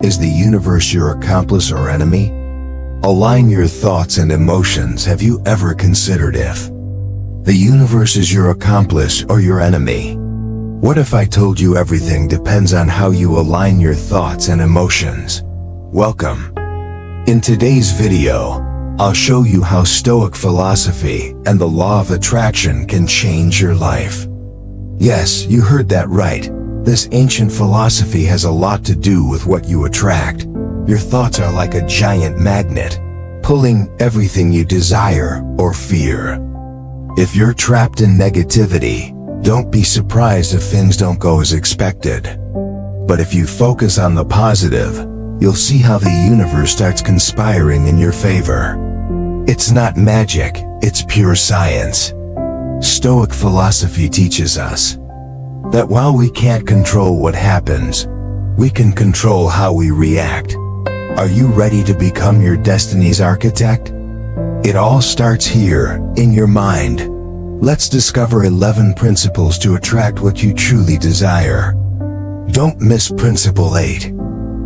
Is the universe your accomplice or enemy? Align your thoughts and emotions. Have you ever considered if the universe is your accomplice or your enemy? What if I told you everything depends on how you align your thoughts and emotions? Welcome. In today's video, I'll show you how Stoic philosophy and the law of attraction can change your life. Yes, you heard that right. This ancient philosophy has a lot to do with what you attract. Your thoughts are like a giant magnet, pulling everything you desire or fear. If you're trapped in negativity, don't be surprised if things don't go as expected. But if you focus on the positive, you'll see how the universe starts conspiring in your favor. It's not magic, it's pure science. Stoic philosophy teaches us that while we can't control what happens, we can control how we react. Are you ready to become your destiny's architect? It all starts here, in your mind. Let's discover 11 principles to attract what you truly desire. Don't miss Principle 8.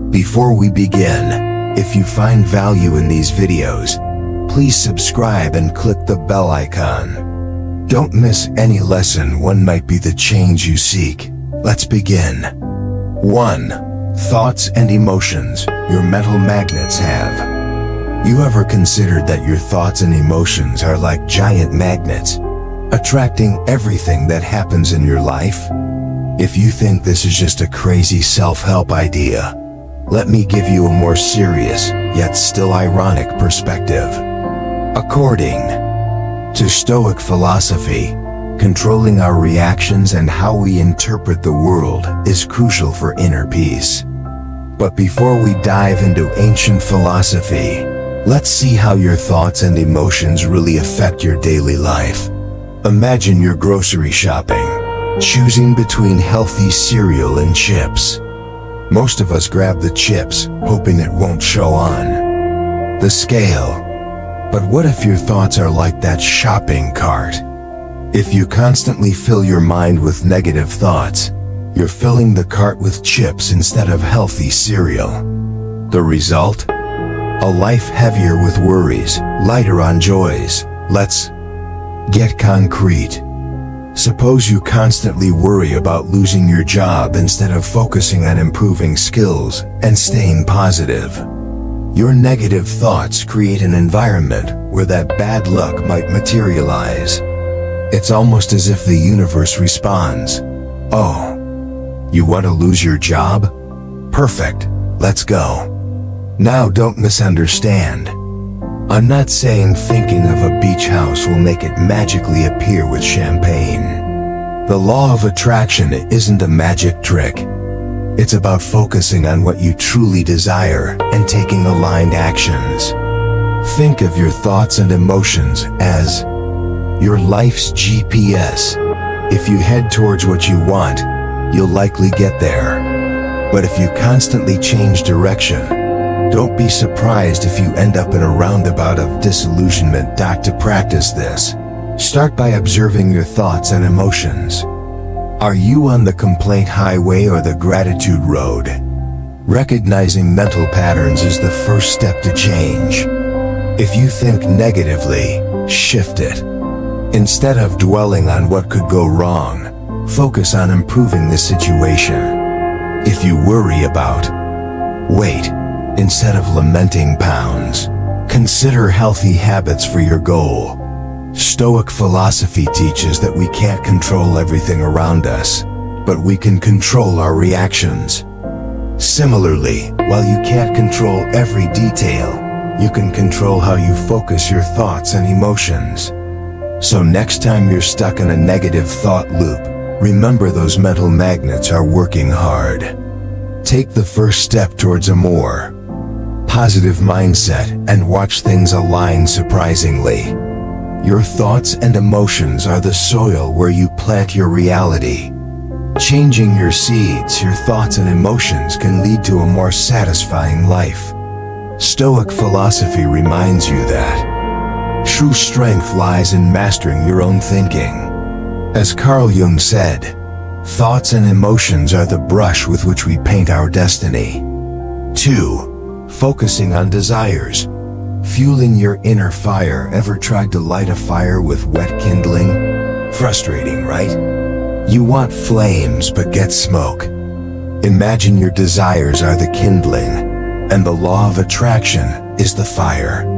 Before we begin, if you find value in these videos, please subscribe and click the bell icon. Don't miss any lesson. One might be the change you seek. Let's begin. 1. Thoughts and emotions your mental magnets have. You ever considered that your thoughts and emotions are like giant magnets, attracting everything that happens in your life? If you think this is just a crazy self-help idea, let me give you a more serious, yet still ironic perspective. According to Stoic philosophy, controlling our reactions and how we interpret the world is crucial for inner peace. But before we dive into ancient philosophy, let's see how your thoughts and emotions really affect your daily life. Imagine you're grocery shopping, choosing between healthy cereal and chips. Most of us grab the chips, hoping it won't show on the scale. But what if your thoughts are like that shopping cart? If you constantly fill your mind with negative thoughts, you're filling the cart with chips instead of healthy cereal. The result? A life heavier with worries, lighter on joys. Let's get concrete. Suppose you constantly worry about losing your job instead of focusing on improving skills and staying positive. Your negative thoughts create an environment where that bad luck might materialize. It's almost as if the universe responds, "Oh, you want to lose your job? Perfect, let's go." Now don't misunderstand. I'm not saying thinking of a beach house will make it magically appear with champagne. The law of attraction isn't a magic trick. It's about focusing on what you truly desire and taking aligned actions. Think of your thoughts and emotions as your life's GPS. If you head towards what you want, you'll likely get there. But if you constantly change direction, don't be surprised if you end up in a roundabout of disillusionment. To practice this, start by observing your thoughts and emotions. Are you on the complaint highway or the gratitude road? Recognizing mental patterns is the first step to change. If you think negatively, shift it. Instead of dwelling on what could go wrong, focus on improving the situation. If you worry about weight instead of lamenting pounds, consider healthy habits for your goal. Stoic philosophy teaches that we can't control everything around us, but we can control our reactions. Similarly, while you can't control every detail, you can control how you focus your thoughts and emotions. So next time you're stuck in a negative thought loop, remember those mental magnets are working hard. Take the first step towards a more positive mindset and watch things align surprisingly. Your thoughts and emotions are the soil where you plant your reality. Changing your seeds, your thoughts and emotions can lead to a more satisfying life. Stoic philosophy reminds you that true strength lies in mastering your own thinking. As Carl Jung said, thoughts and emotions are the brush with which we paint our destiny. 2. Focusing on desires. Fueling your inner fire. Ever tried to light a fire with wet kindling? Frustrating, right? You want flames but get smoke. Imagine your desires are the kindling, and the law of attraction is the fire.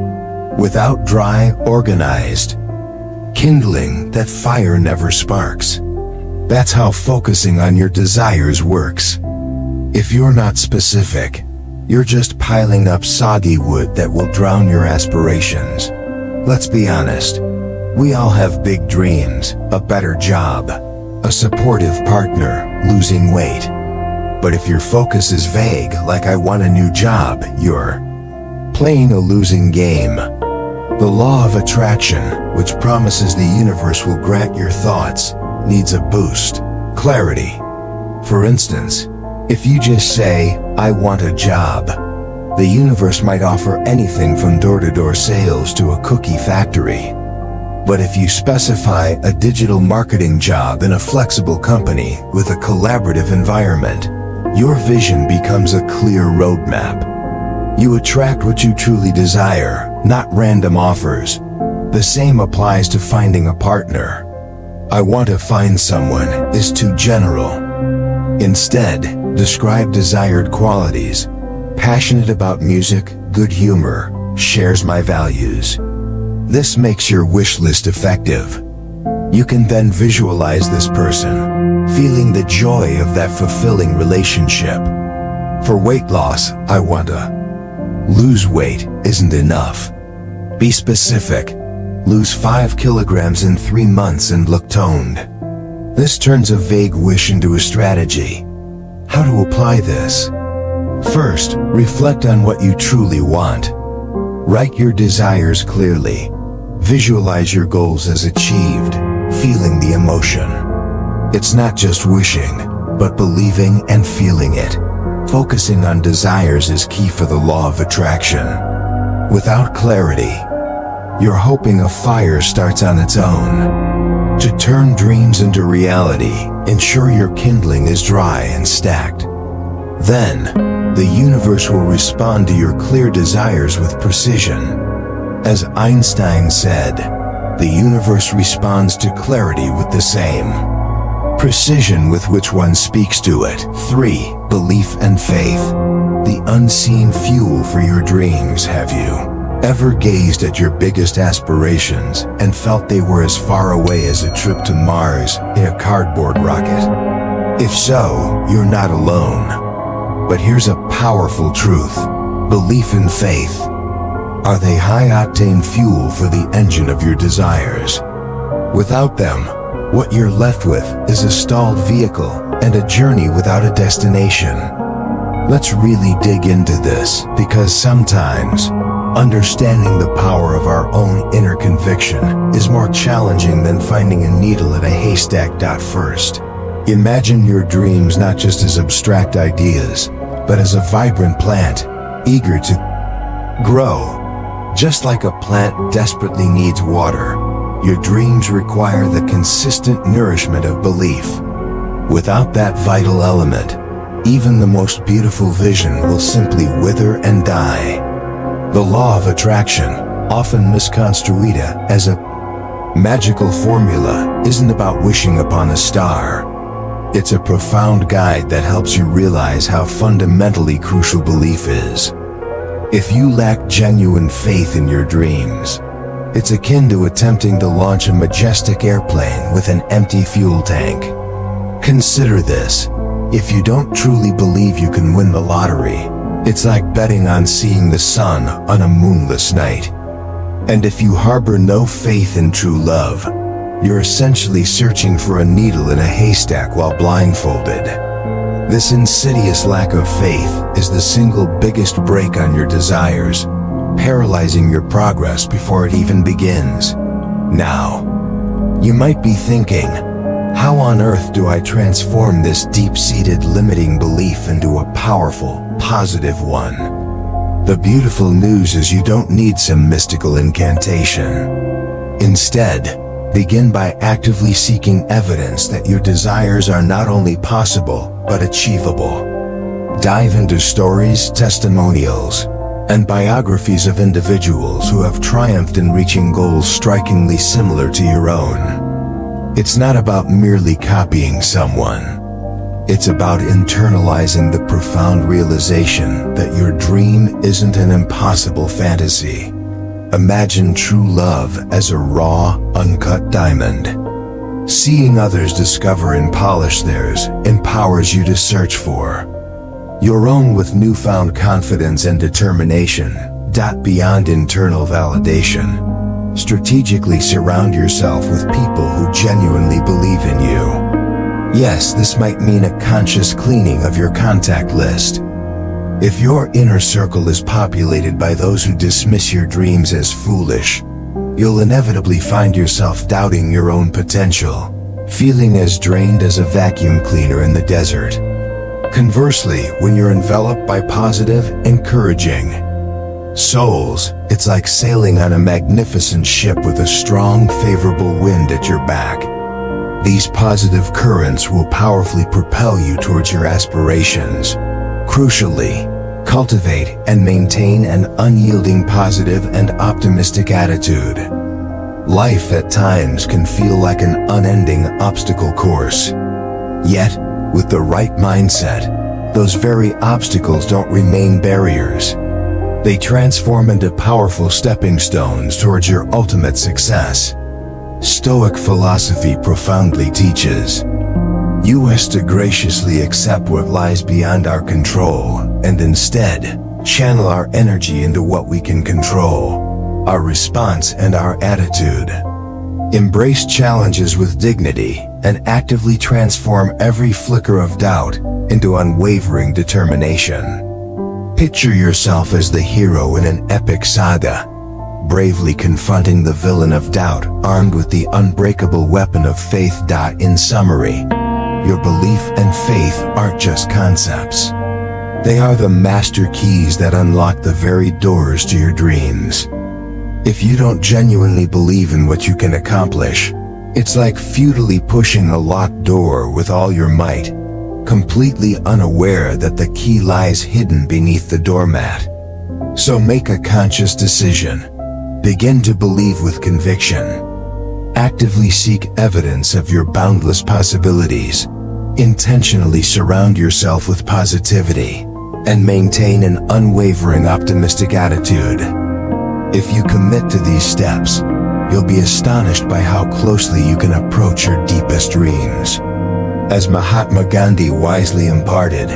Without dry, organized kindling, that fire never sparks. That's how focusing on your desires works. If you're not specific, you're just piling up soggy wood that will drown your aspirations. Let's be honest. We all have big dreams, a better job, a supportive partner, losing weight. But if your focus is vague, like I want a new job, you're playing a losing game. The law of attraction, which promises the universe will grant your thoughts, needs a boost. Clarity. For instance, if you just say, I want a job, the universe might offer anything from door-to-door sales to a cookie factory. But if you specify a digital marketing job in a flexible company with a collaborative environment, your vision becomes a clear roadmap. You attract what you truly desire, not random offers. The same applies to finding a partner. I want to find someone is too general. Instead, describe desired qualities. Passionate about music, good humor, shares my values. This makes your wish list effective. You can then visualize this person, feeling the joy of that fulfilling relationship. For weight loss, I want to lose weight isn't enough. Be specific. Lose 5 kilograms in 3 months and look toned. This turns a vague wish into a strategy. How to apply this? First, reflect on what you truly want. Write your desires clearly. Visualize your goals as achieved, feeling the emotion. It's not just wishing, but believing and feeling it. Focusing on desires is key for the law of attraction. Without clarity, you're hoping a fire starts on its own. To turn dreams into reality, ensure your kindling is dry and stacked. Then, the universe will respond to your clear desires with precision. As Einstein said, the universe responds to clarity with the same precision with which one speaks to it. 3. Belief and faith. The unseen fuel for your dreams. Have you ever gazed at your biggest aspirations and felt they were as far away as a trip to Mars in a cardboard rocket? If so, you're not alone. But here's a powerful truth. Belief and faith are they high-octane fuel for the engine of your desires. Without them, what you're left with is a stalled vehicle and a journey without a destination. Let's really dig into this, because sometimes understanding the power of our own inner conviction is more challenging than finding a needle in a haystack. First, imagine your dreams not just as abstract ideas, but as a vibrant plant, eager to grow. Just like a plant desperately needs water, your dreams require the consistent nourishment of belief. Without that vital element, even the most beautiful vision will simply wither and die. The law of attraction, often misconstrued as a magical formula, isn't about wishing upon a star. It's a profound guide that helps you realize how fundamentally crucial belief is. If you lack genuine faith in your dreams, it's akin to attempting to launch a majestic airplane with an empty fuel tank. Consider this. If you don't truly believe you can win the lottery, it's like betting on seeing the sun on a moonless night. And if you harbor no faith in true love, you're essentially searching for a needle in a haystack while blindfolded. This insidious lack of faith is the single biggest brake on your desires, paralyzing your progress before it even begins. Now, you might be thinking, how on earth do I transform this deep-seated limiting belief into a powerful, positive one? The beautiful news is you don't need some mystical incantation. Instead, begin by actively seeking evidence that your desires are not only possible, but achievable. Dive into stories, testimonials, and biographies of individuals who have triumphed in reaching goals strikingly similar to your own. It's not about merely copying someone. It's about internalizing the profound realization that your dream isn't an impossible fantasy. Imagine true love as a raw, uncut diamond. Seeing others discover and polish theirs empowers you to search for your own with newfound confidence and determination. Beyond internal validation, strategically surround yourself with people who genuinely believe in you. Yes, this might mean a conscious cleaning of your contact list. If your inner circle is populated by those who dismiss your dreams as foolish, you'll inevitably find yourself doubting your own potential, feeling as drained as a vacuum cleaner in the desert. Conversely, when you're enveloped by positive, encouraging souls, it's like sailing on a magnificent ship with a strong, favorable wind at your back. These positive currents will powerfully propel you towards your aspirations. Crucially, cultivate and maintain an unyielding positive and optimistic attitude. Life at times can feel like an unending obstacle course. Yet, with the right mindset, those very obstacles don't remain barriers. They transform into powerful stepping stones towards your ultimate success. Stoic philosophy profoundly teaches us to graciously accept what lies beyond our control and instead channel our energy into what we can control, our response and our attitude. Embrace challenges with dignity and actively transform every flicker of doubt into unwavering determination. Picture yourself as the hero in an epic saga, bravely confronting the villain of doubt, armed with the unbreakable weapon of faith. In summary, your belief and faith aren't just concepts. They are the master keys that unlock the very doors to your dreams. If you don't genuinely believe in what you can accomplish, it's like futilely pushing a locked door with all your might, completely unaware that the key lies hidden beneath the doormat. So make a conscious decision. Begin to believe with conviction. Actively seek evidence of your boundless possibilities. Intentionally surround yourself with positivity, and maintain an unwavering optimistic attitude. If you commit to these steps, you'll be astonished by how closely you can approach your deepest dreams. As Mahatma Gandhi wisely imparted,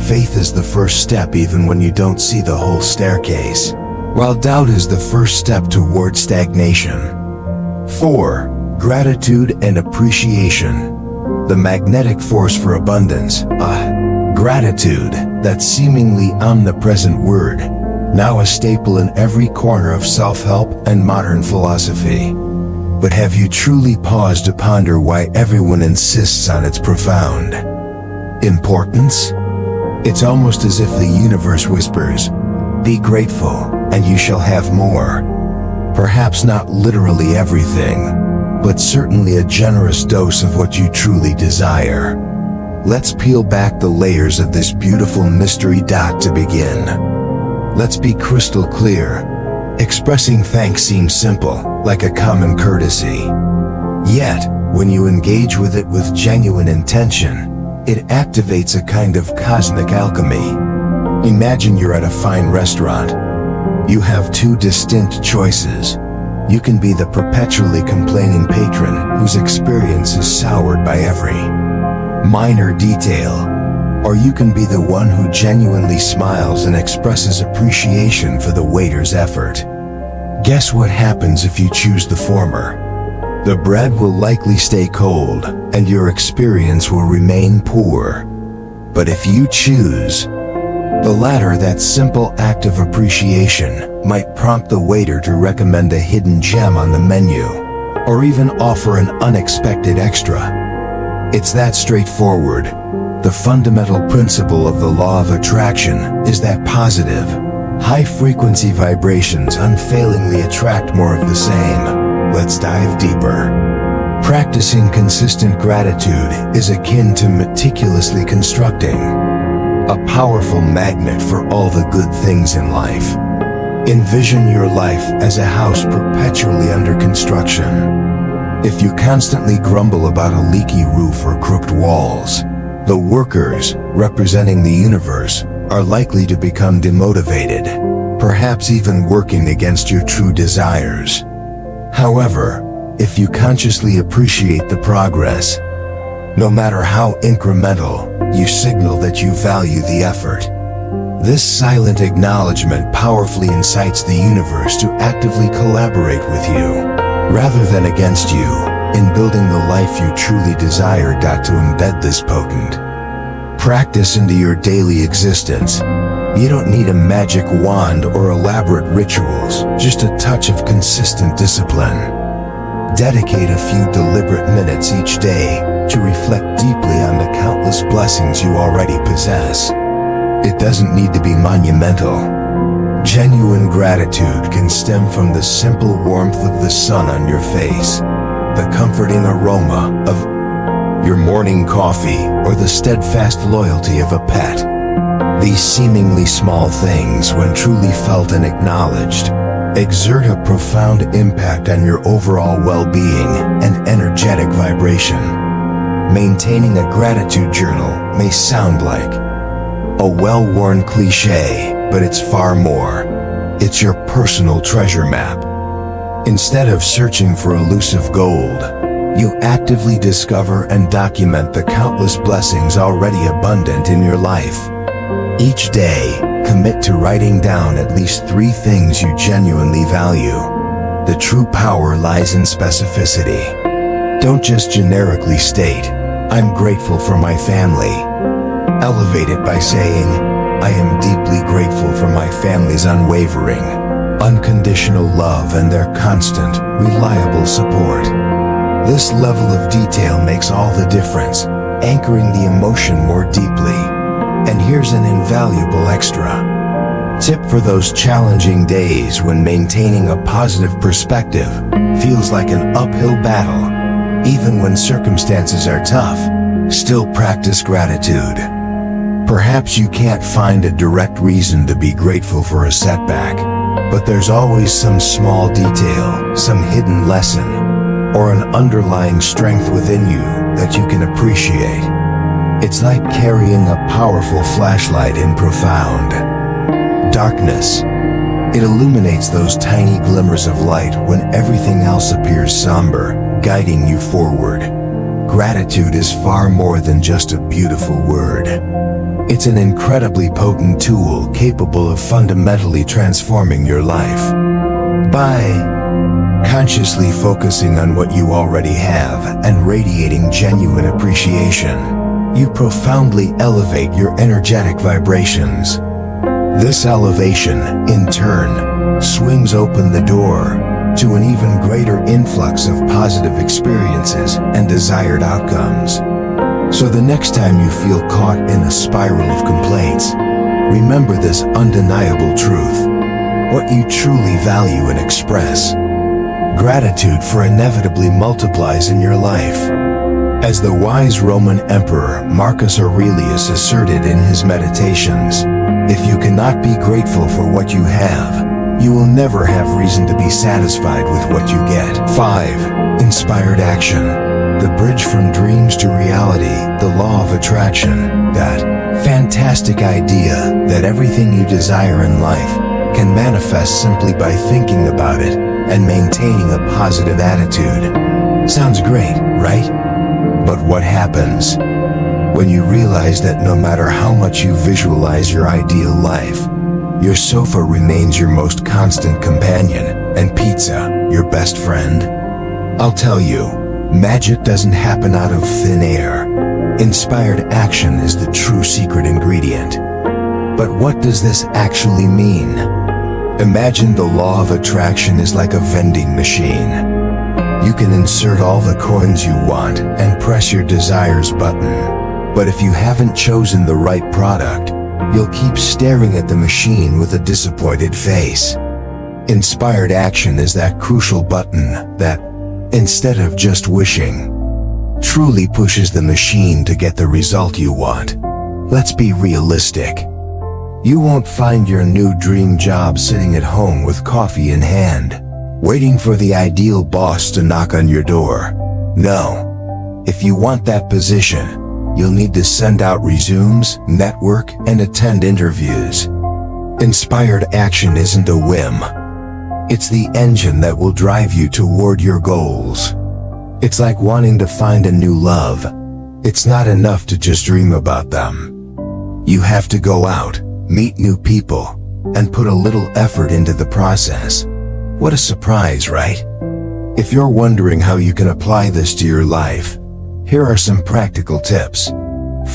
faith is the first step even when you don't see the whole staircase, while doubt is the first step toward stagnation. 4. Gratitude and appreciation. The magnetic force for abundance. Gratitude, that seemingly omnipresent word, now a staple in every corner of self-help and modern philosophy. But have you truly paused to ponder why everyone insists on its profound importance? It's almost as if the universe whispers, "Be grateful, and you shall have more." Perhaps not literally everything, but certainly a generous dose of what you truly desire. Let's peel back the layers of this beautiful mystery. To begin, let's be crystal clear. Expressing thanks seems simple, like a common courtesy. Yet, when you engage with it with genuine intention, it activates a kind of cosmic alchemy. Imagine you're at a fine restaurant. You have two distinct choices. You can be the perpetually complaining patron whose experience is soured by every minor detail, or you can be the one who genuinely smiles and expresses appreciation for the waiter's effort. Guess what happens if you choose the former? The bread will likely stay cold, and your experience will remain poor. But if you choose the latter, that simple act of appreciation might prompt the waiter to recommend a hidden gem on the menu, or even offer an unexpected extra. It's that straightforward. The fundamental principle of the law of attraction is that positive, high-frequency vibrations unfailingly attract more of the same. Let's dive deeper. Practicing consistent gratitude is akin to meticulously constructing a powerful magnet for all the good things in life. Envision your life as a house perpetually under construction. If you constantly grumble about a leaky roof or crooked walls, the workers, representing the universe, are likely to become demotivated, perhaps even working against your true desires. However, if you consciously appreciate the progress, no matter how incremental, you signal that you value the effort. This silent acknowledgement powerfully incites the universe to actively collaborate with you, rather than against you, in building the life you truly desire. To embed this potent practice into your daily existence, you don't need a magic wand or elaborate rituals, just a touch of consistent discipline. Dedicate a few deliberate minutes each day to reflect deeply on the countless blessings you already possess. It doesn't need to be monumental. Genuine gratitude can stem from the simple warmth of the sun on your face, the comforting aroma of your morning coffee, or the steadfast loyalty of a pet. These seemingly small things, when truly felt and acknowledged, exert a profound impact on your overall well-being and energetic vibration. Maintaining a gratitude journal may sound like a well-worn cliché, but it's far more. It's your personal treasure map. Instead of searching for elusive gold, you actively discover and document the countless blessings already abundant in your life. Each day, commit to writing down at least 3 things you genuinely value. The true power lies in specificity. Don't just generically state, "I'm grateful for my family." Elevate it by saying, "I am deeply grateful for my family's unwavering, unconditional love and their constant, reliable support." This level of detail makes all the difference, anchoring the emotion more deeply. And here's an invaluable extra tip for those challenging days when maintaining a positive perspective feels like an uphill battle. Even when circumstances are tough, still practice gratitude. Perhaps you can't find a direct reason to be grateful for a setback, but there's always some small detail, some hidden lesson, or an underlying strength within you that you can appreciate. It's like carrying a powerful flashlight in profound darkness. It illuminates those tiny glimmers of light when everything else appears somber, guiding you forward. Gratitude is far more than just a beautiful word. It's an incredibly potent tool capable of fundamentally transforming your life. By consciously focusing on what you already have and radiating genuine appreciation, you profoundly elevate your energetic vibrations. This elevation, in turn, swings open the door to an even greater influx of positive experiences and desired outcomes. So the next time you feel caught in a spiral of complaints, remember this undeniable truth: what you truly value and express, gratitude for inevitably multiplies in your life. As the wise Roman Emperor Marcus Aurelius asserted in his Meditations, if you cannot be grateful for what you have, you will never have reason to be satisfied with what you get. 5. Inspired action. The bridge from dreams to reality, the law of attraction. That fantastic idea that everything you desire in life can manifest simply by thinking about it and maintaining a positive attitude. Sounds great, right? But what happens when you realize that no matter how much you visualize your ideal life, your sofa remains your most constant companion, and pizza, your best friend? I'll tell you, magic doesn't happen out of thin air. Inspired action is the true secret ingredient. But what does this actually mean? Imagine the law of attraction is like a vending machine. You can insert all the coins you want and press your desires button. But if you haven't chosen the right product, you'll keep staring at the machine with a disappointed face. Inspired action is that crucial button that, instead of just wishing, truly pushes the machine to get the result you want. Let's be realistic. You won't find your new dream job sitting at home with coffee in hand, waiting for the ideal boss to knock on your door. No. If you want that position, you'll need to send out resumes, network, and attend interviews. Inspired action isn't a whim. It's the engine that will drive you toward your goals. It's like wanting to find a new love. It's not enough to just dream about them. You have to go out, meet new people, and put a little effort into the process. What a surprise, right? If you're wondering how you can apply this to your life, here are some practical tips.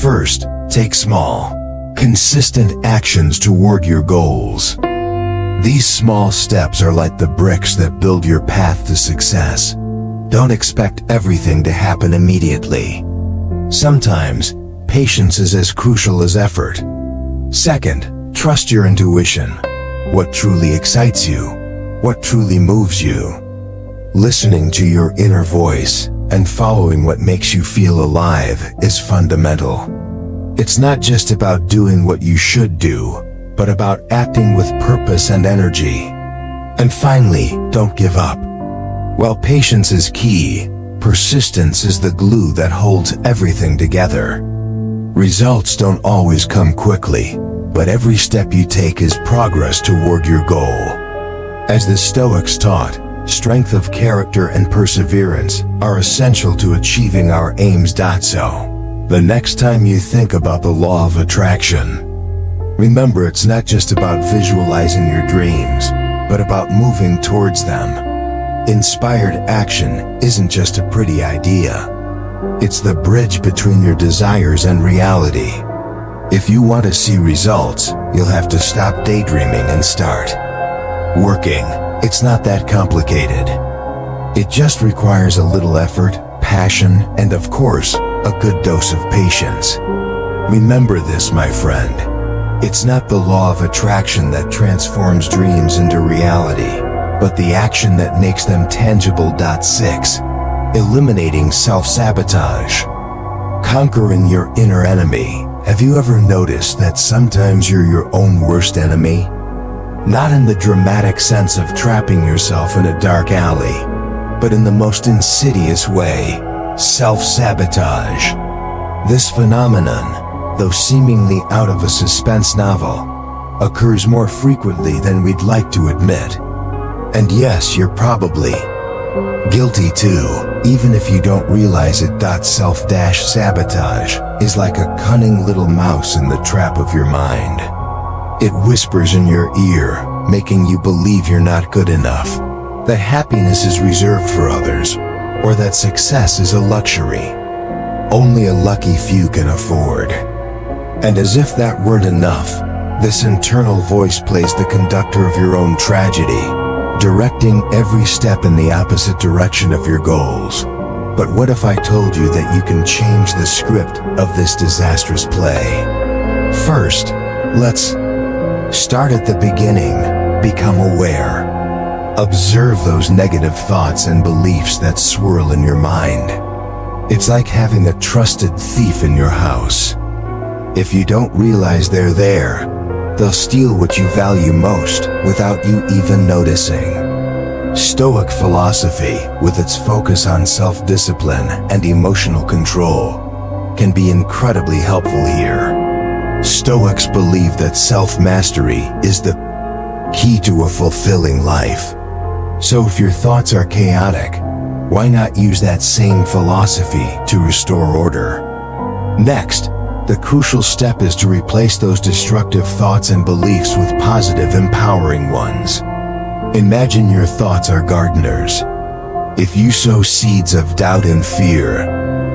First, take small, consistent actions toward your goals. These small steps are like the bricks that build your path to success. Don't expect everything to happen immediately. Sometimes, patience is as crucial as effort. Second, trust your intuition. What truly excites you? What truly moves you? Listening to your inner voice and following what makes you feel alive is fundamental. It's not just about doing what you should do, but about acting with purpose and energy. And finally, don't give up. While patience is key, persistence is the glue that holds everything together. Results don't always come quickly, but every step you take is progress toward your goal. As the Stoics taught, strength of character and perseverance are essential to achieving our aims. So, the next time you think about the law of attraction, remember it's not just about visualizing your dreams, but about moving towards them. Inspired action isn't just a pretty idea. It's the bridge between your desires and reality. If you want to see results, you'll have to stop daydreaming and start working. It's not that complicated. It just requires a little effort, passion, and of course, a good dose of patience. Remember this, my friend. It's not the law of attraction that transforms dreams into reality, but the action that makes them tangible. 6. Eliminating self-sabotage. Conquering your inner enemy. Have you ever noticed that sometimes you're your own worst enemy? Not in the dramatic sense of trapping yourself in a dark alley, but in the most insidious way, self-sabotage. This phenomenon, though seemingly out of a suspense novel, occurs more frequently than we'd like to admit. And yes, you're probably guilty too, even if you don't realize it. Self-sabotage is like a cunning little mouse in the trap of your mind. It whispers in your ear, making you believe you're not good enough, that happiness is reserved for others, or that success is a luxury only a lucky few can afford. And as if that weren't enough, this internal voice plays the conductor of your own tragedy, directing every step in the opposite direction of your goals. But what if I told you that you can change the script of this disastrous play? First, let's start at the beginning. Become aware. Observe those negative thoughts and beliefs that swirl in your mind. It's like having a trusted thief in your house. If you don't realize they're there, they'll steal what you value most without you even noticing. Stoic philosophy, with its focus on self-discipline and emotional control, can be incredibly helpful here. Stoics believe that self-mastery is the key to a fulfilling life. So if your thoughts are chaotic, why not use that same philosophy to restore order? Next, the crucial step is to replace those destructive thoughts and beliefs with positive, empowering ones. Imagine your thoughts are gardeners. If you sow seeds of doubt and fear,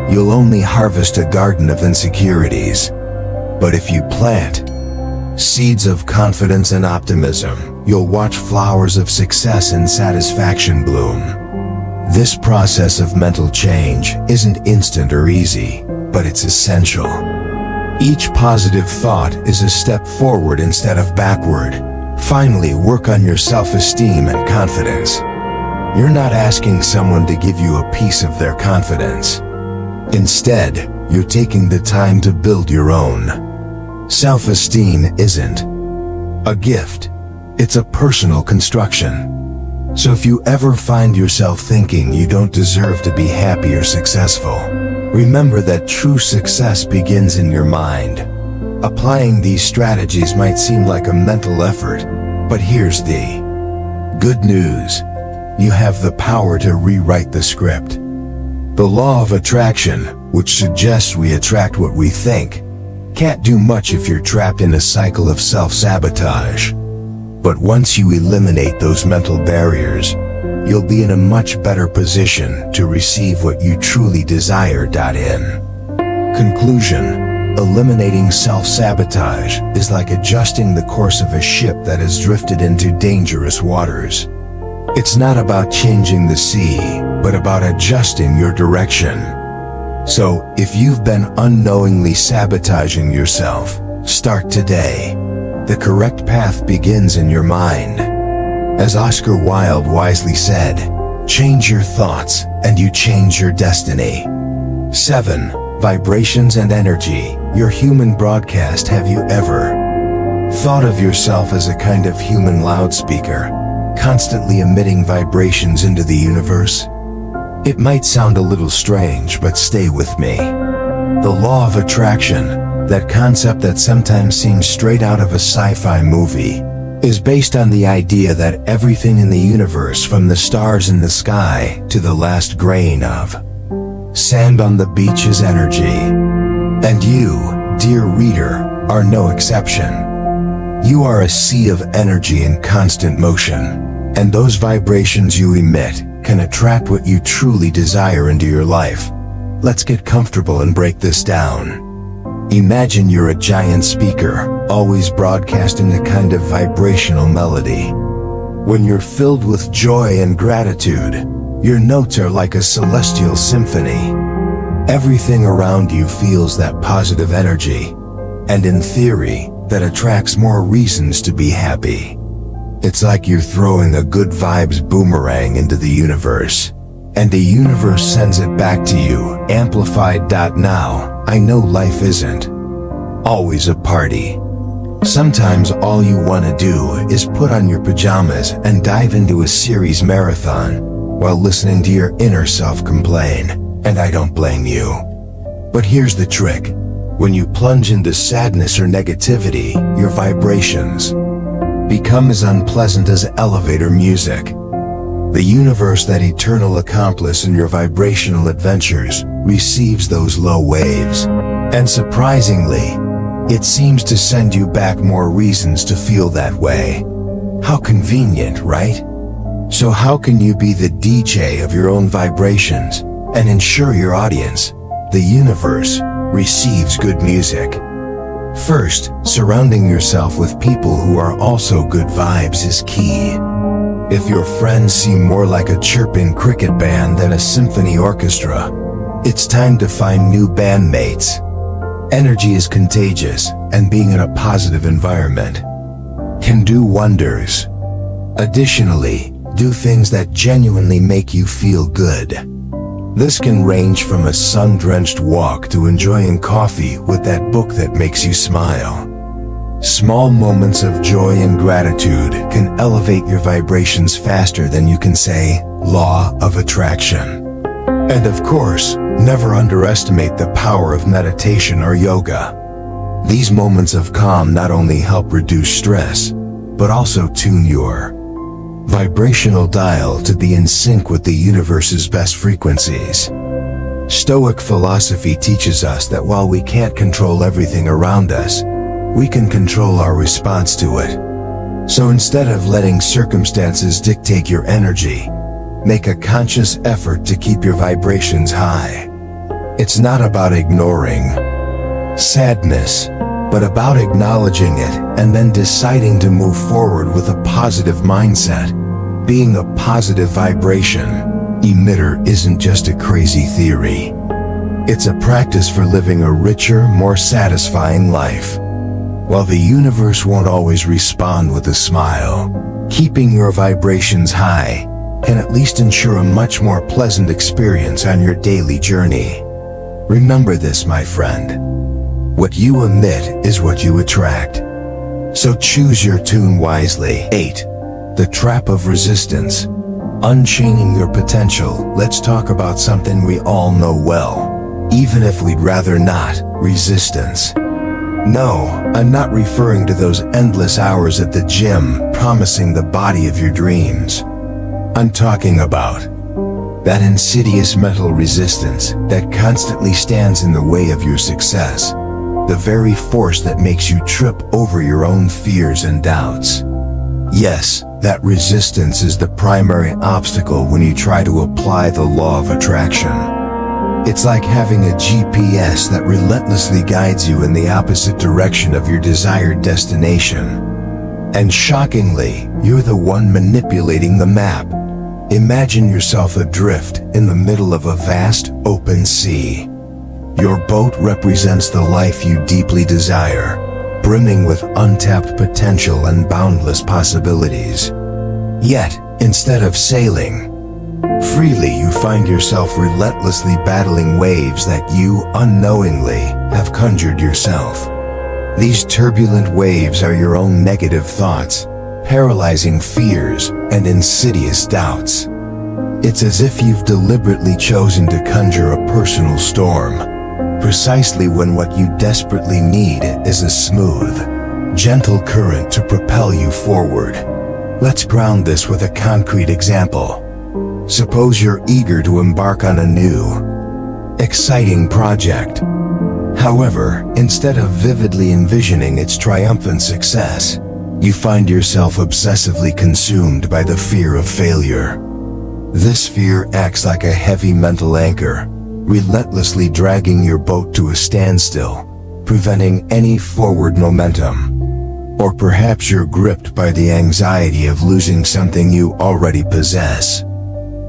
you'll only harvest a garden of insecurities. But if you plant seeds of confidence and optimism, you'll watch flowers of success and satisfaction bloom. This process of mental change isn't instant or easy, but it's essential. Each positive thought is a step forward instead of backward. Finally, work on your self-esteem and confidence. You're not asking someone to give you a piece of their confidence. Instead, you're taking the time to build your own. Self-esteem isn't a gift. It's a personal construction. So if you ever find yourself thinking you don't deserve to be happy or successful, remember that true success begins in your mind. Applying these strategies might seem like a mental effort, but here's the good news. You have the power to rewrite the script. The law of attraction, which suggests we attract what we think, can't do much if you're trapped in a cycle of self-sabotage. But once you eliminate those mental barriers, you'll be in a much better position to receive what you truly desire. In conclusion, eliminating self-sabotage is like adjusting the course of a ship that has drifted into dangerous waters. It's not about changing the sea, but about adjusting your direction. So, if you've been unknowingly sabotaging yourself, start today. The correct path begins in your mind. As Oscar Wilde wisely said, change your thoughts and you change your destiny. 7. Vibrations and energy. Your human broadcast. Have you ever thought of yourself as a kind of human loudspeaker, constantly emitting vibrations into the universe? It might sound a little strange, but stay with me. The law of attraction, that concept that sometimes seems straight out of a sci-fi movie, is based on the idea that everything in the universe, from the stars in the sky to the last grain of sand on the beach, is energy. And you, dear reader, are no exception. You are a sea of energy in constant motion, and those vibrations you emit can attract what you truly desire into your life. Let's get comfortable and break this down. Imagine you're a giant speaker, always broadcasting a kind of vibrational melody. When you're filled with joy and gratitude, your notes are like a celestial symphony. Everything around you feels that positive energy, and in theory, that attracts more reasons to be happy. It's like you're throwing a good vibes boomerang into the universe, and the universe sends it back to you, amplified. Now, I know life isn't always a party. Sometimes all you want to do is put on your pajamas and dive into a series marathon while listening to your inner self complain, and I don't blame you. But here's the trick. When you plunge into sadness or negativity, your vibrations become as unpleasant as elevator music. The universe, that eternal accomplice in your vibrational adventures, receives those low waves. And surprisingly, it seems to send you back more reasons to feel that way. How convenient, right? So how can you be the DJ of your own vibrations and ensure your audience, the universe, receives good music? First, surrounding yourself with people who are also good vibes is key. If your friends seem more like a chirping cricket band than a symphony orchestra, it's time to find new bandmates. Energy is contagious, and being in a positive environment can do wonders. Additionally, do things that genuinely make you feel good. This can range from a sun-drenched walk to enjoying coffee with that book that makes you smile. Small moments of joy and gratitude can elevate your vibrations faster than you can say, law of attraction. And of course, never underestimate the power of meditation or yoga. These moments of calm not only help reduce stress, but also tune your vibrational dial to be in sync with the universe's best frequencies. Stoic philosophy teaches us that while we can't control everything around us, we can control our response to it. So instead of letting circumstances dictate your energy, make a conscious effort to keep your vibrations high. It's not about ignoring sadness, but about acknowledging it and then deciding to move forward with a positive mindset. Being a positive vibration emitter isn't just a crazy theory. It's a practice for living a richer, more satisfying life. While the universe won't always respond with a smile, keeping your vibrations high can at least ensure a much more pleasant experience on your daily journey. Remember this, my friend. What you emit is what you attract. So choose your tune wisely. 8. The trap of resistance. Unchaining your potential. Let's talk about something we all know well, even if we'd rather not: resistance. No, I'm not referring to those endless hours at the gym promising the body of your dreams. I'm talking about that insidious mental resistance that constantly stands in the way of your success, the very force that makes you trip over your own fears and doubts. Yes, that resistance is the primary obstacle when you try to apply the law of attraction. It's like having a GPS that relentlessly guides you in the opposite direction of your desired destination. And shockingly, you're the one manipulating the map. Imagine yourself adrift in the middle of a vast, open sea. Your boat represents the life you deeply desire, brimming with untapped potential and boundless possibilities. Yet, instead of sailing freely, you find yourself relentlessly battling waves that you, unknowingly, have conjured yourself. These turbulent waves are your own negative thoughts, paralyzing fears, and insidious doubts. It's as if you've deliberately chosen to conjure a personal storm, precisely when what you desperately need is a smooth, gentle current to propel you forward. Let's ground this with a concrete example. Suppose you're eager to embark on a new, exciting project. However, instead of vividly envisioning its triumphant success, you find yourself obsessively consumed by the fear of failure. This fear acts like a heavy mental anchor, relentlessly dragging your boat to a standstill, preventing any forward momentum. Or perhaps you're gripped by the anxiety of losing something you already possess.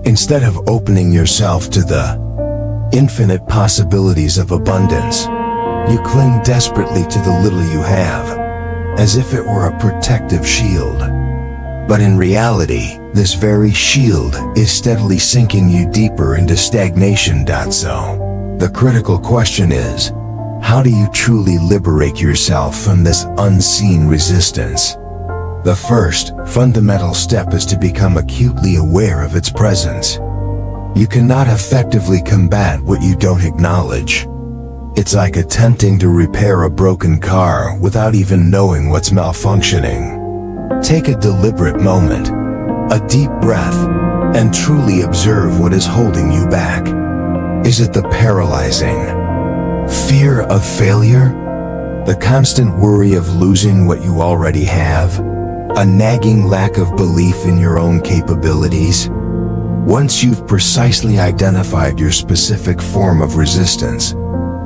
Instead of opening yourself to the infinite possibilities of abundance, you cling desperately to the little you have, as if it were a protective shield. But in reality, this very shield is steadily sinking you deeper into stagnation. So, the critical question is, how do you truly liberate yourself from this unseen resistance? The first, fundamental step is to become acutely aware of its presence. You cannot effectively combat what you don't acknowledge. It's like attempting to repair a broken car without even knowing what's malfunctioning. Take a deliberate moment, a deep breath, and truly observe what is holding you back. Is it the paralyzing fear of failure? The constant worry of losing what you already have? A nagging lack of belief in your own capabilities? Once you've precisely identified your specific form of resistance,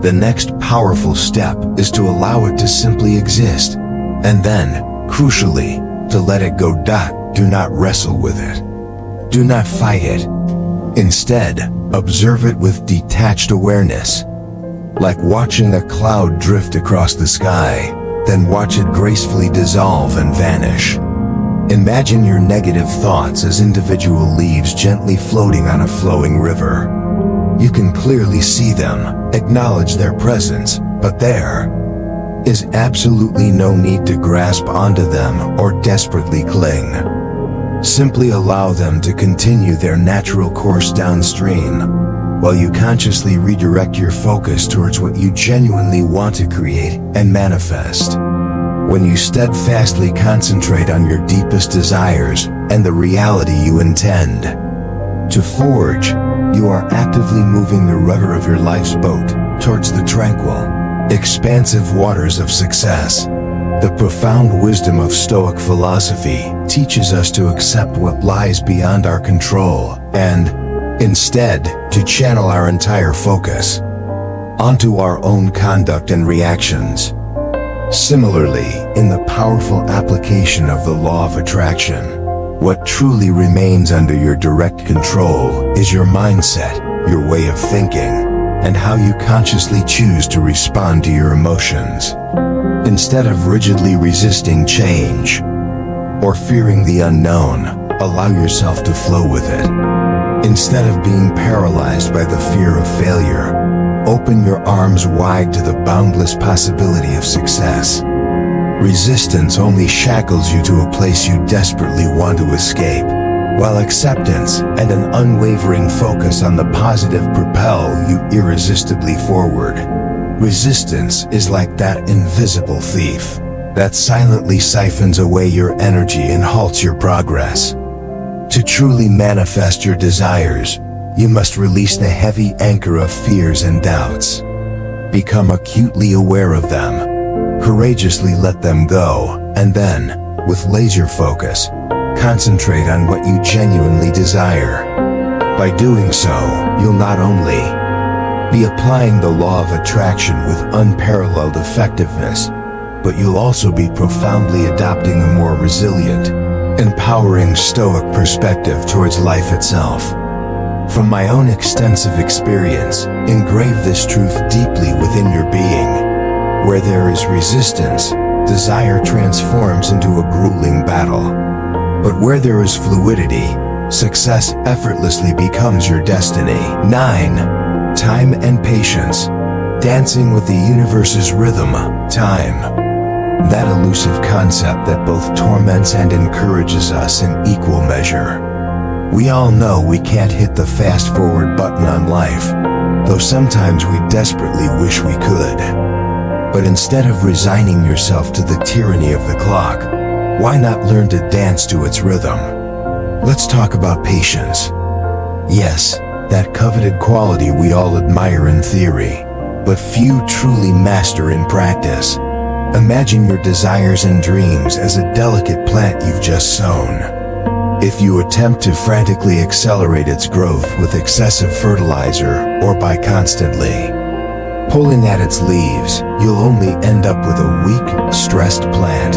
the next powerful step is to allow it to simply exist, and then, crucially, to let it go. Do not wrestle with it. Do not fight it. Instead, observe it with detached awareness. Like watching a cloud drift across the sky, then watch it gracefully dissolve and vanish. Imagine your negative thoughts as individual leaves gently floating on a flowing river. You can clearly see them, acknowledge their presence, but there is absolutely no need to grasp onto them or desperately cling. Simply allow them to continue their natural course downstream, while you consciously redirect your focus towards what you genuinely want to create and manifest. When you steadfastly concentrate on your deepest desires and the reality you intend to forge, you are actively moving the rudder of your life's boat towards the tranquil, expansive waters of success. The profound wisdom of Stoic philosophy teaches us to accept what lies beyond our control and, instead, to channel our entire focus onto our own conduct and reactions. Similarly, in the powerful application of the law of attraction, what truly remains under your direct control is your mindset, your way of thinking, and how you consciously choose to respond to your emotions. Instead of rigidly resisting change or fearing the unknown, allow yourself to flow with it. Instead of being paralyzed by the fear of failure, open your arms wide to the boundless possibility of success. Resistance only shackles you to a place you desperately want to escape, while acceptance and an unwavering focus on the positive propel you irresistibly forward. Resistance is like that invisible thief that silently siphons away your energy and halts your progress. To truly manifest your desires, you must release the heavy anchor of fears and doubts. Become acutely aware of them, courageously let them go, and then, with laser focus, concentrate on what you genuinely desire. By doing so, you'll not only be applying the law of attraction with unparalleled effectiveness, but you'll also be profoundly adopting a more resilient, empowering Stoic perspective towards life itself. From my own extensive experience, engrave this truth deeply within your being. Where there is resistance, desire transforms into a grueling battle. But where there is fluidity, success effortlessly becomes your destiny. 9. Time and patience. Dancing with the universe's rhythm, time. That elusive concept that both torments and encourages us in equal measure. We all know we can't hit the fast-forward button on life, though sometimes we desperately wish we could. But instead of resigning yourself to the tyranny of the clock, why not learn to dance to its rhythm? Let's talk about patience. Yes, that coveted quality we all admire in theory, but few truly master in practice. Imagine your desires and dreams as a delicate plant you've just sown. If you attempt to frantically accelerate its growth with excessive fertilizer or by constantly pulling at its leaves, you'll only end up with a weak, stressed plant.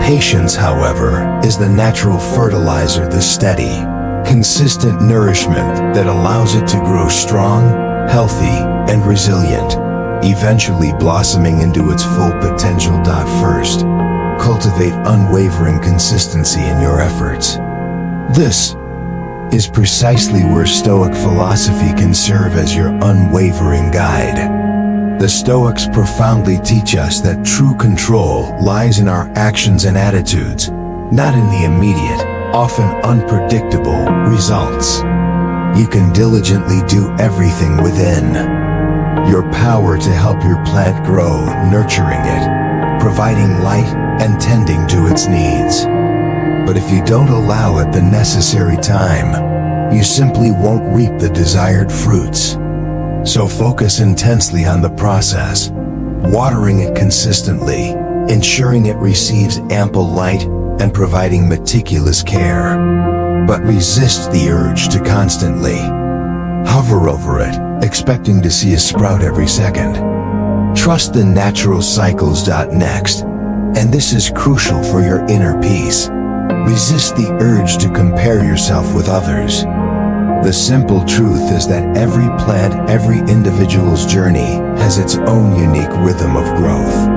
Patience, however, is the natural fertilizer, the steady, consistent nourishment that allows it to grow strong, healthy, and resilient, eventually blossoming into its full potential. First, cultivate unwavering consistency in your efforts. This is precisely where Stoic philosophy can serve as your unwavering guide. The Stoics profoundly teach us that true control lies in our actions and attitudes, not in the immediate, often unpredictable, results. You can diligently do everything within your power to help your plant grow, nurturing it, providing light, and tending to its needs. But if you don't allow it the necessary time, you simply won't reap the desired fruits. So focus intensely on the process, watering it consistently, ensuring it receives ample light, and providing meticulous care. But resist the urge to constantly hover over it, expecting to see a sprout every second. Trust the natural cycles. Next, and this is crucial for your inner peace, resist the urge to compare yourself with others. The simple truth is that every plant, every individual's journey has its own unique rhythm of growth.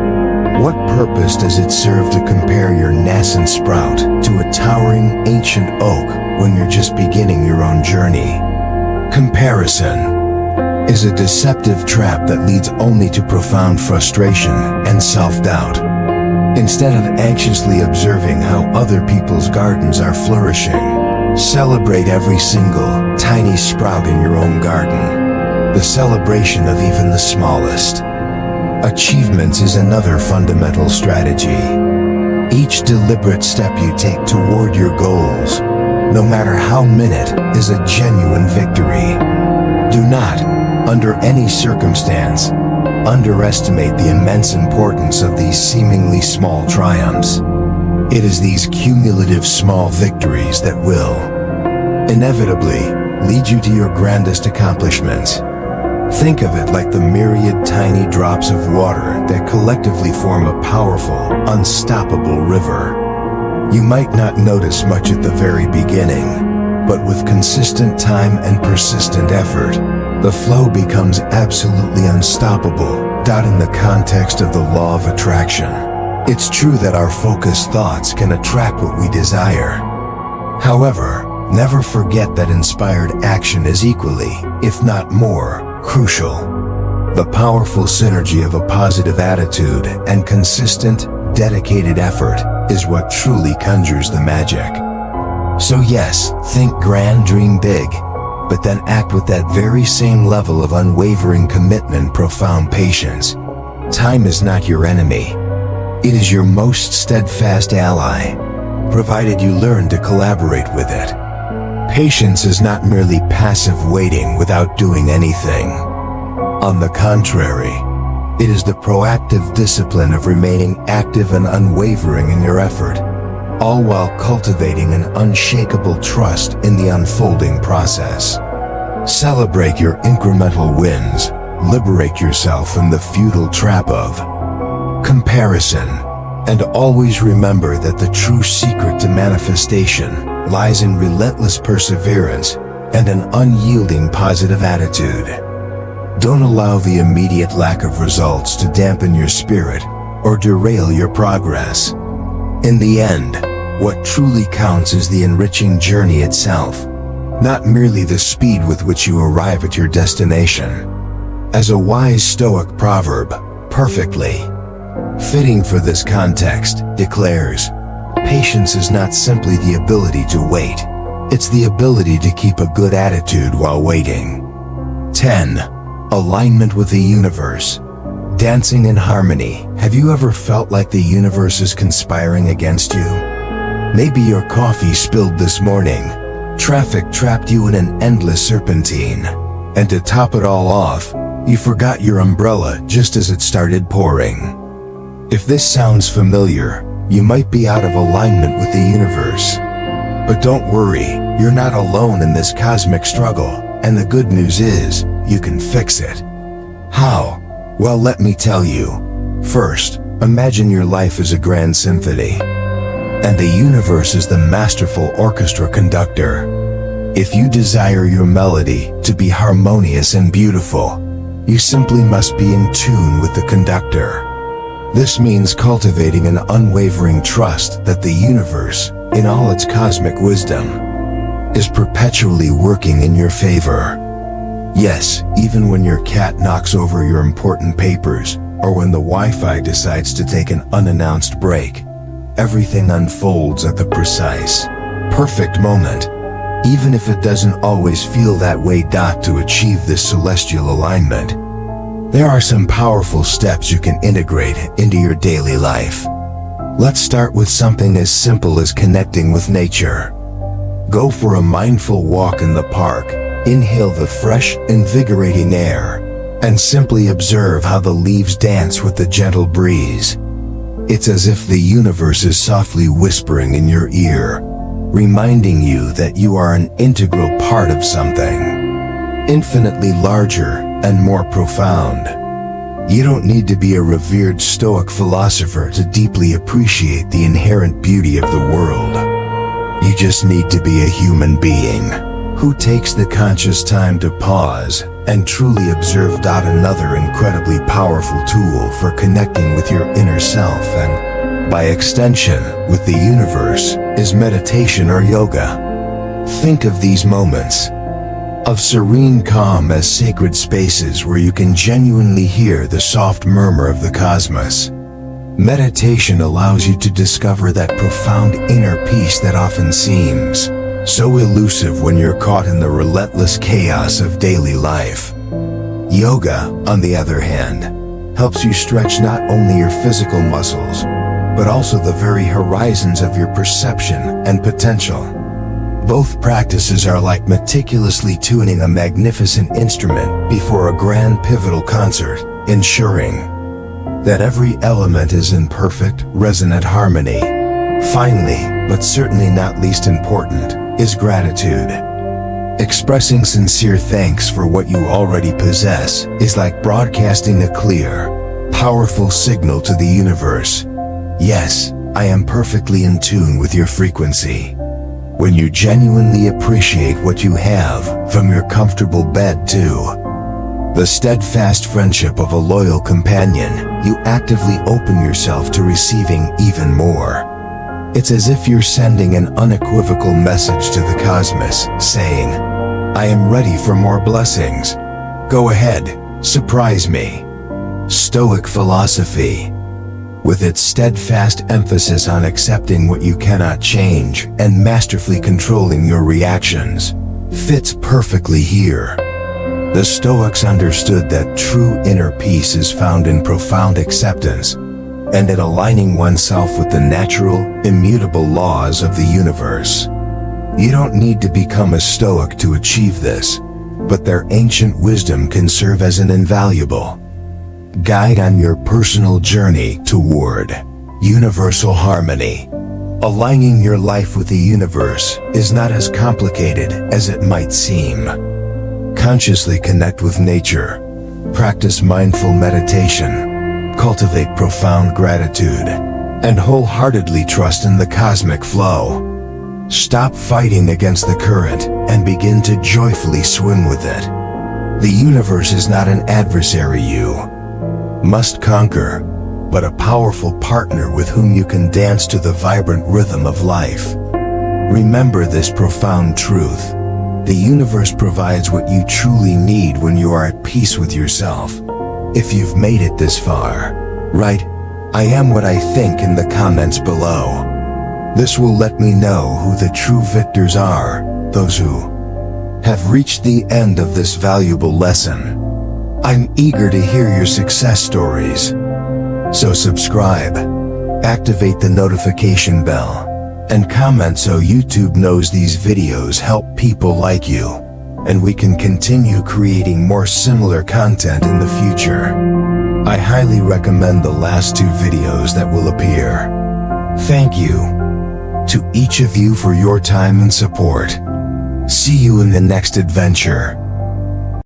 What purpose does it serve to compare your nascent sprout to a towering ancient oak when you're just beginning your own journey? Comparison is a deceptive trap that leads only to profound frustration and self-doubt. Instead of anxiously observing how other people's gardens are flourishing, celebrate every single, tiny sprout in your own garden. The celebration of even the smallest achievements is another fundamental strategy. Each deliberate step you take toward your goals, no matter how minute, is a genuine victory. Do not, under any circumstance, underestimate the immense importance of these seemingly small triumphs. It is these cumulative small victories that will inevitably lead you to your grandest accomplishments. Think of it like the myriad tiny drops of water that collectively form a powerful, unstoppable river. You might not notice much at the very beginning, but with consistent time and persistent effort, the flow becomes absolutely unstoppable. In the context of the law of attraction, it's true that our focused thoughts can attract what we desire. However, never forget that inspired action is equally, if not more, crucial. The powerful synergy of a positive attitude and consistent, dedicated effort is what truly conjures the magic. So yes, think grand, dream big, but then act with that very same level of unwavering commitment, profound patience. Time is not your enemy. It is your most steadfast ally, provided you learn to collaborate with it. Patience is not merely passive waiting without doing anything. On the contrary, it is the proactive discipline of remaining active and unwavering in your effort, all while cultivating an unshakable trust in the unfolding process. Celebrate your incremental wins, liberate yourself from the futile trap of comparison, and always remember that the true secret to manifestation lies in relentless perseverance and an unyielding positive attitude. Don't allow the immediate lack of results to dampen your spirit or derail your progress. In the end, what truly counts is the enriching journey itself, not merely the speed with which you arrive at your destination. As a wise Stoic proverb, perfectly fitting for this context, declares, patience is not simply the ability to wait, it's the ability to keep a good attitude while waiting. 10. Alignment with the universe. Dancing in harmony. Have you ever felt like the universe is conspiring against you? Maybe your coffee spilled this morning, traffic trapped you in an endless serpentine, and to top it all off, you forgot your umbrella just as it started pouring. If this sounds familiar, you might be out of alignment with the universe. But don't worry, you're not alone in this cosmic struggle, and the good news is, you can fix it. How? Well, let me tell you. First, imagine your life as a grand symphony, and the universe is the masterful orchestra conductor. If you desire your melody to be harmonious and beautiful, you simply must be in tune with the conductor. This means cultivating an unwavering trust that the universe, in all its cosmic wisdom, is perpetually working in your favor. Yes, even when your cat knocks over your important papers, or when the Wi-Fi decides to take an unannounced break, everything unfolds at the precise, perfect moment, even if it doesn't always feel that way. To achieve this celestial alignment, there are some powerful steps you can integrate into your daily life. Let's start with something as simple as connecting with nature. Go for a mindful walk in the park, inhale the fresh, invigorating air, and simply observe how the leaves dance with the gentle breeze. It's as if the universe is softly whispering in your ear, reminding you that you are an integral part of something infinitely larger and more profound. You don't need to be a revered Stoic philosopher to deeply appreciate the inherent beauty of the world. You just need to be a human being who takes the conscious time to pause and truly observe. Another incredibly powerful tool for connecting with your inner self and, by extension, with the universe, is meditation or yoga. Think of these moments of serene calm as sacred spaces where you can genuinely hear the soft murmur of the cosmos. Meditation allows you to discover that profound inner peace that often seems so elusive when you're caught in the relentless chaos of daily life. Yoga, on the other hand, helps you stretch not only your physical muscles, but also the very horizons of your perception and potential. Both practices are like meticulously tuning a magnificent instrument before a grand pivotal concert, ensuring that every element is in perfect, resonant harmony. Finally, but certainly not least important, is gratitude. Expressing sincere thanks for what you already possess is like broadcasting a clear, powerful signal to the universe. Yes, I am perfectly in tune with your frequency. When you genuinely appreciate what you have, from your comfortable bed to the steadfast friendship of a loyal companion, you actively open yourself to receiving even more. It's as if you're sending an unequivocal message to the cosmos, saying, I am ready for more blessings. Go ahead, Surprise me. Stoic philosophy, with its steadfast emphasis on accepting what you cannot change and masterfully controlling your reactions, fits perfectly here. The Stoics understood that true inner peace is found in profound acceptance and in aligning oneself with the natural, immutable laws of the universe. You don't need to become a Stoic to achieve this, but their ancient wisdom can serve as an invaluable guide on your personal journey toward universal harmony. Aligning your life with the universe is not as complicated as it might seem. Consciously connect with nature, practice mindful meditation, cultivate profound gratitude, and wholeheartedly trust in the cosmic flow. Stop fighting against the current and begin to joyfully swim with it. The universe is not an adversary you must conquer, but a powerful partner with whom you can dance to the vibrant rhythm of life. Remember this profound truth. The universe provides what you truly need when you are at peace with yourself. If you've made it this far, write, "I am what I think" in the comments below. This will let me know who the true victors are, those who have reached the end of this valuable lesson. I'm eager to hear your success stories. So subscribe, activate the notification bell, and comment so YouTube knows these videos help people like you, and we can continue creating more similar content in the future. I highly recommend the last 2 videos that will appear. Thank you to each of you for your time and support. See you in the next adventure.